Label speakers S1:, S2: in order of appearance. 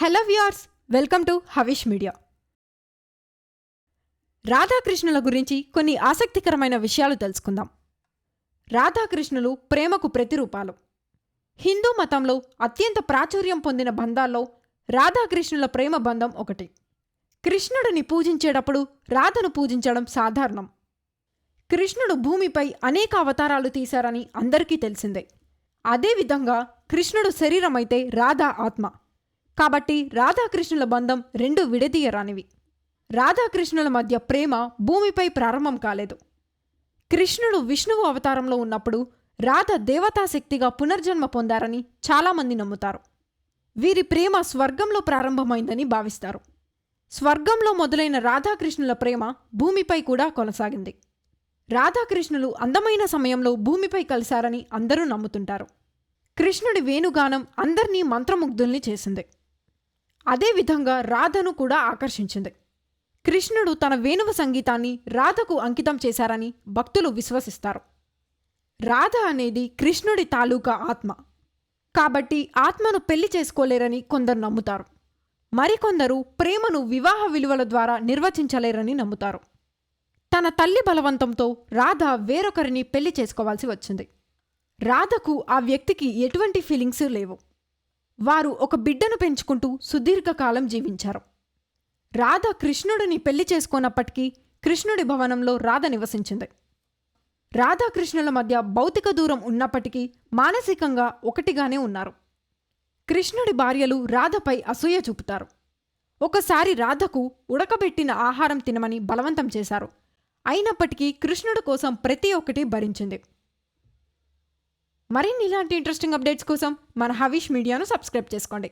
S1: Hello viewers, welcome to Havish media. రాధాకృష్ణుల గురించి కొన్ని ఆసక్తికరమైన విషయాలు తెలుసుకుందాం. రాధాకృష్ణులు ప్రేమకు ప్రతిరూపాలు. హిందూ మతంలో అత్యంత ప్రాచుర్యం పొందిన బంధాల్లో రాధాకృష్ణుల ప్రేమ బంధం ఒకటి. కృష్ణుడిని పూజించేటప్పుడు రాధను పూజించడం సాధారణం. కృష్ణుడు భూమిపై అనేక అవతారాలు తీశారని అందరికీ తెలిసిందే. అదేవిధంగా కృష్ణుడు శరీరమైతే రాధ ఆత్మ. కాబట్టి రాధాకృష్ణుల బంధం రెండు విడదీయరానివి. రాధాకృష్ణుల మధ్య ప్రేమ భూమిపై ప్రారంభం కాలేదు. కృష్ణుడు విష్ణువు అవతారంలో ఉన్నప్పుడు రాధ దేవతాశక్తిగా పునర్జన్మ పొందారని చాలామంది నమ్ముతారు. వీరి ప్రేమ స్వర్గంలో ప్రారంభమైందని భావిస్తారు. స్వర్గంలో మొదలైన రాధాకృష్ణుల ప్రేమ భూమిపై కూడా కొనసాగింది. రాధాకృష్ణులు అందమైన సమయంలో భూమిపై కలిశారని అందరూ నమ్ముతుంటారు. కృష్ణుడి వేణుగానం అందర్నీ మంత్రముగ్ధుల్ని చేసింది. అదేవిధంగా రాధను కూడా ఆకర్షించింది. కృష్ణుడు తన వేణువ సంగీతాన్ని రాధకు అంకితం చేశారని భక్తులు విశ్వసిస్తారు. రాధ అనేది కృష్ణుడి తాలూకా ఆత్మ. కాబట్టి ఆత్మను పెళ్లి చేసుకోలేరని కొందరు నమ్ముతారు. మరికొందరు ప్రేమను వివాహ విలువల ద్వారా నిర్వచించలేరని నమ్ముతారు. తన తల్లి బలవంతంతో రాధ వేరొకరిని పెళ్లి చేసుకోవాల్సి వచ్చింది. రాధకు ఆ వ్యక్తికి ఎటువంటి ఫీలింగ్స్ లేవు. వారు ఒక బిడ్డను పెంచుకుంటూ సుదీర్ఘకాలం జీవించారు. రాధ కృష్ణుడిని పెళ్లి చేసుకున్నప్పటికీ కృష్ణుడి భవనంలో రాధ నివసించింది. రాధాకృష్ణుల మధ్య భౌతిక దూరం ఉన్నప్పటికీ మానసికంగా ఒకటిగానే ఉన్నారు. కృష్ణుడి భార్యలు రాధపై అసూయ చూపుతారు. ఒకసారి రాధకు ఉడకబెట్టిన ఆహారం తినమని బలవంతం చేశారు. అయినప్పటికీ కృష్ణుడి కోసం ప్రతి ఒక్కటి భరించింది. మరిన్ని ఇలాంటి ఇంట్రెస్టింగ్ అప్డేట్స్ కోసం మన హవిష్ మీడియాను సబ్స్క్రైబ్ చేసుకోండి.